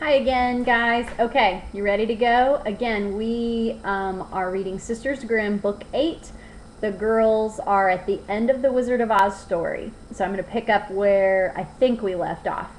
Hi again, guys. Okay, you ready to go? Again, we are reading Sisters Grimm, Book 8. The girls are at the end of the Wizard of Oz story. So I'm going to pick up where I think we left off.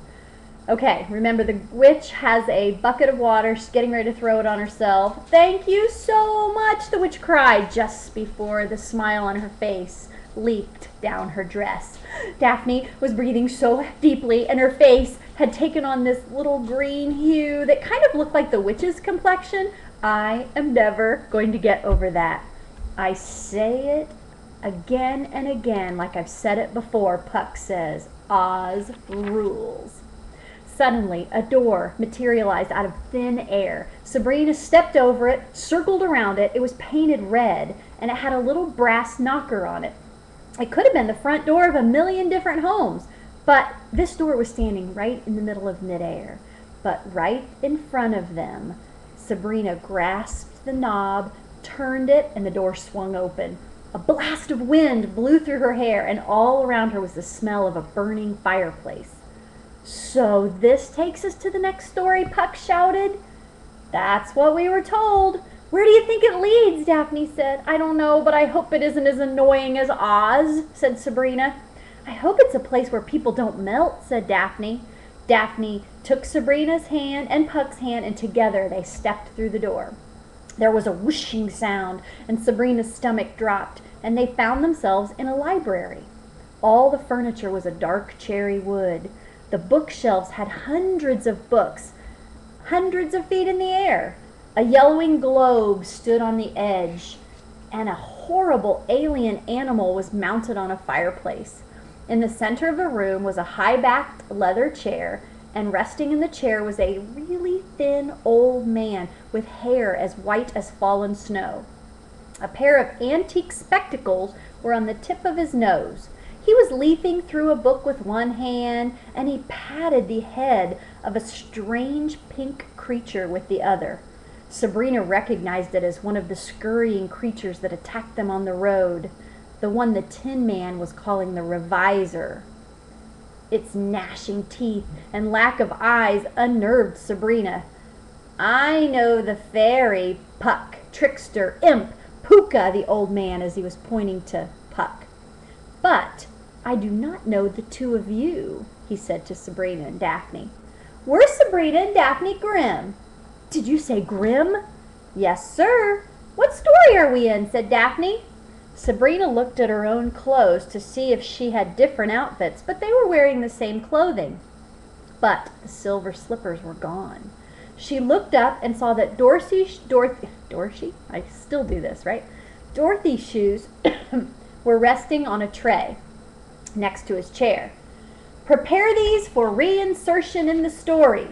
Okay, remember the witch has a bucket of water. She's getting ready to throw it on herself. Thank you so much, the witch cried just before the smile on her face leaked down her dress. Daphne was breathing so deeply, and her face had taken on this little green hue that kind of looked like the witch's complexion. I am never going to get over that. I say it again and again, like I've said it before, Puck says. Oz rules. Suddenly, a door materialized out of thin air. Sabrina stepped over it, circled around it. It was painted red, and it had a little brass knocker on it. It could have been the front door of a million different homes, but this door was standing right in the middle of midair. But right in front of them, Sabrina grasped the knob, turned it, and the door swung open. A blast of wind blew through her hair, and all around her was the smell of a burning fireplace. So this takes us to the next story, Puck shouted. That's what we were told. Where do you think it leads? Daphne said. I don't know, but I hope it isn't as annoying as Oz, said Sabrina. I hope it's a place where people don't melt, said Daphne. Daphne took Sabrina's hand and Puck's hand, and together they stepped through the door. There was a whooshing sound, and Sabrina's stomach dropped, and they found themselves in a library. All the furniture was a dark cherry wood. The bookshelves had hundreds of books, hundreds of feet in the air. A yellowing globe stood on the edge, and a horrible alien animal was mounted on a fireplace. In the center of the room was a high-backed leather chair, and resting in the chair was a really thin old man with hair as white as fallen snow. A pair of antique spectacles were on the tip of his nose. He was leafing through a book with one hand, and he patted the head of a strange pink creature with the other. Sabrina recognized it as one of the scurrying creatures that attacked them on the road, the one the Tin Man was calling the Reviser. Its gnashing teeth and lack of eyes unnerved Sabrina. I know the fairy, Puck, trickster, imp, Puka, the old man, as he was pointing to Puck. But I do not know the two of you, he said to Sabrina and Daphne. We're Sabrina and Daphne Grimm. Did you say Grimm? Yes, sir. What story are we in? Said Daphne. Sabrina looked at her own clothes to see if she had different outfits, but they were wearing the same clothing. But the silver slippers were gone. She looked up and saw that Dorothy, I still do this, right? Dorothy's shoes were resting on a tray next to his chair. Prepare these for reinsertion in the story.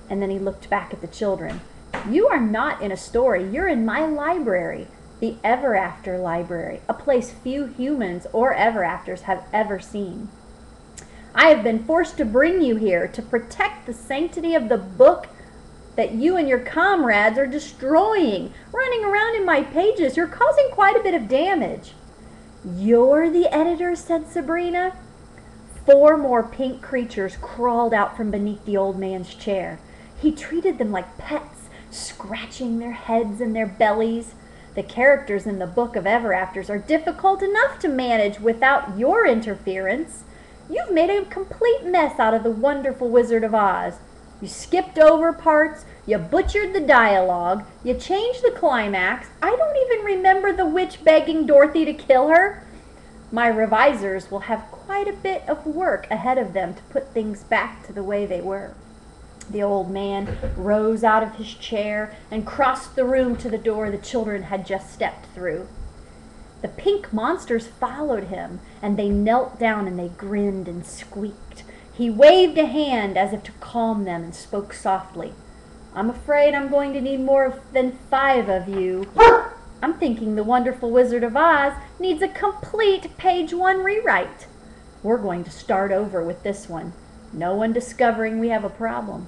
And then he looked back at the children. You are not in a story. You're in my library, the Ever After Library, a place few humans or Ever Afters have ever seen. I have been forced to bring you here to protect the sanctity of the book that you and your comrades are destroying. Running around in my pages, you're causing quite a bit of damage. You're the editor, said Sabrina. 4 more pink creatures crawled out from beneath the old man's chair. He treated them like pets, scratching their heads and their bellies. The characters in the Book of Ever Afters are difficult enough to manage without your interference. You've made a complete mess out of the wonderful Wizard of Oz. You skipped over parts, you butchered the dialogue, you changed the climax. I don't even remember the witch begging Dorothy to kill her. My revisers will have quite a bit of work ahead of them to put things back to the way they were. The old man rose out of his chair and crossed the room to the door the children had just stepped through. The pink monsters followed him, and they knelt down and they grinned and squeaked. He waved a hand as if to calm them and spoke softly. I'm afraid I'm going to need more than 5 of you. I'm thinking the wonderful Wizard of Oz needs a complete page 1 rewrite. We're going to start over with this one. No one discovering we have a problem.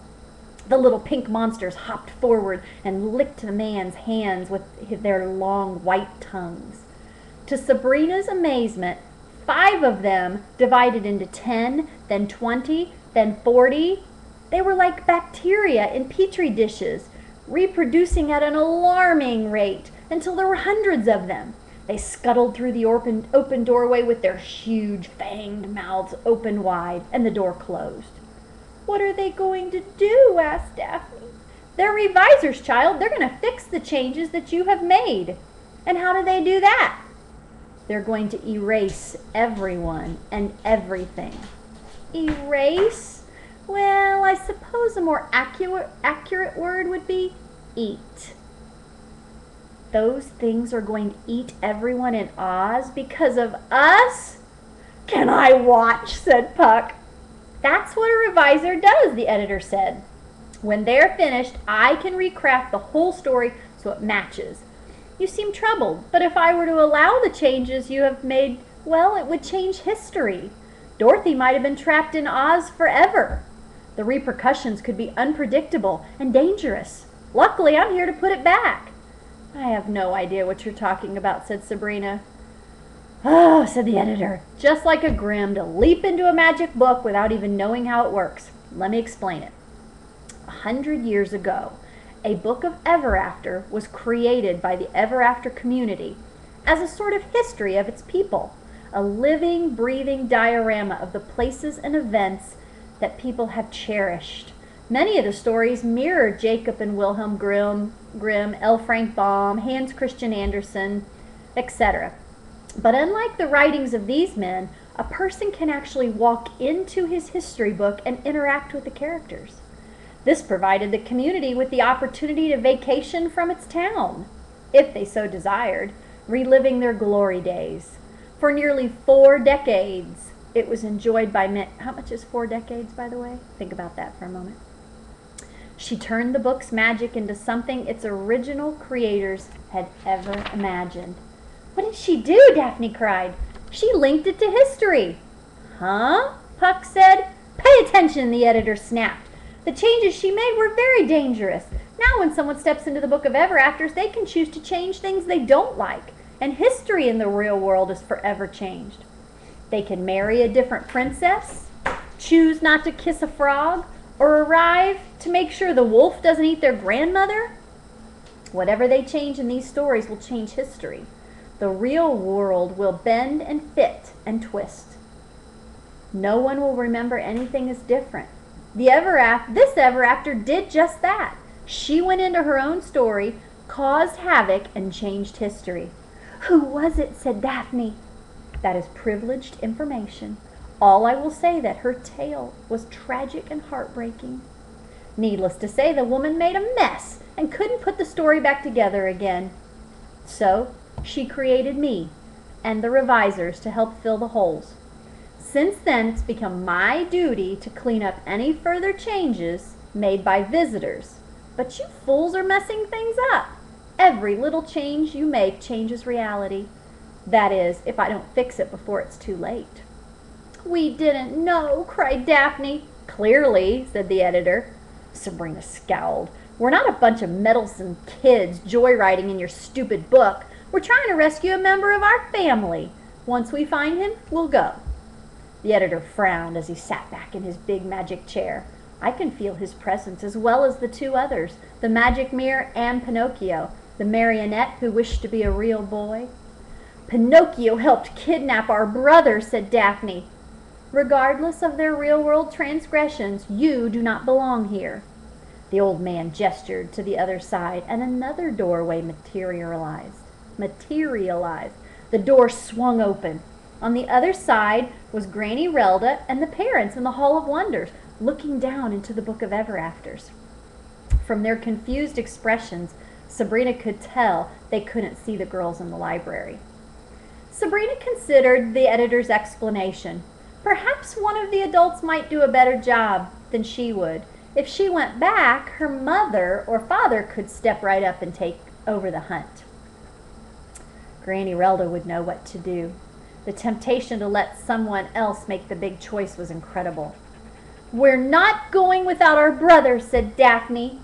The little pink monsters hopped forward and licked the man's hands with their long white tongues. To Sabrina's amazement, 5 of them divided into 10, then 20, then 40. They were like bacteria in petri dishes, reproducing at an alarming rate until there were hundreds of them. They scuttled through the open doorway with their huge fanged mouths open wide, and the door closed. "What are they going to do?" asked Daphne. "They're revisers, child. They're going to fix the changes that you have made." "And how do they do that?" "They're going to erase everyone and everything." Erase? Well, I suppose a more accurate word would be eat. "Those things are going to eat everyone in Oz because of us?" "Can I watch?" said Puck. "That's what a reviser does," the editor said. "When they're finished, I can recraft the whole story so it matches. You seem troubled, but if I were to allow the changes you have made, well, it would change history. Dorothy might have been trapped in Oz forever. The repercussions could be unpredictable and dangerous. Luckily, I'm here to put it back." "I have no idea what you're talking about," said Sabrina. "Oh," said the editor, "just like a Grimm to leap into a magic book without even knowing how it works. Let me explain it. 100 years ago, a book of Ever After was created by the Ever After community as a sort of history of its people, a living, breathing diorama of the places and events that people have cherished. Many of the stories mirror Jacob and Wilhelm Grimm, L. Frank Baum, Hans Christian Andersen, etc. But unlike the writings of these men, a person can actually walk into his history book and interact with the characters. This provided the community with the opportunity to vacation from its town, if they so desired, reliving their glory days. For nearly 4 decades, it was enjoyed by men. How much is 4 decades, by the way? Think about that for a moment. She turned the book's magic into something its original creators had ever imagined. "What did she do?" Daphne cried. "She linked it to history." "Huh?" Puck said. "Pay attention," the editor snapped. "The changes she made were very dangerous. Now when someone steps into the Book of Ever Afters, they can choose to change things they don't like, and history in the real world is forever changed. They can marry a different princess, choose not to kiss a frog, or arrive to make sure the wolf doesn't eat their grandmother. Whatever they change in these stories will change history. The real world will bend and fit and twist. No one will remember anything as different. This Ever After did just that. She went into her own story, caused havoc, and changed history." "Who was it?" said Daphne. "That is privileged information. All I will say that her tale was tragic and heartbreaking. Needless to say, the woman made a mess and couldn't put the story back together again. So she created me and the revisers to help fill the holes. Since then, it's become my duty to clean up any further changes made by visitors. But you fools are messing things up. Every little change you make changes reality. That is, if I don't fix it before it's too late." "We didn't know," cried Daphne. "Clearly," said the editor. Sabrina scowled. "We're not a bunch of meddlesome kids joyriding in your stupid book. We're trying to rescue a member of our family. Once we find him, we'll go." The editor frowned as he sat back in his big magic chair. I can feel his presence as well as the 2 others, the magic mirror and Pinocchio, the marionette who wished to be a real boy. "Pinocchio helped kidnap our brother," said Daphne. "Regardless of their real-world transgressions, you do not belong here." The old man gestured to the other side, and another doorway materialized. The door swung open. On the other side was Granny Relda and the parents in the Hall of Wonders, looking down into the Book of Ever Afters. From their confused expressions, Sabrina could tell they couldn't see the girls in the library. Sabrina considered the editor's explanation. Perhaps one of the adults might do a better job than she would. If she went back, her mother or father could step right up and take over the hunt. Granny Relda would know what to do. The temptation to let someone else make the big choice was incredible. "We're not going without our brother," said Daphne.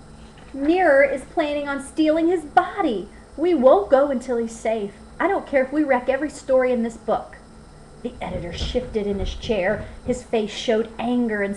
"Mirror is planning on stealing his body. We won't go until he's safe. I don't care if we wreck every story in this book." The editor shifted in his chair. His face showed anger and surprise.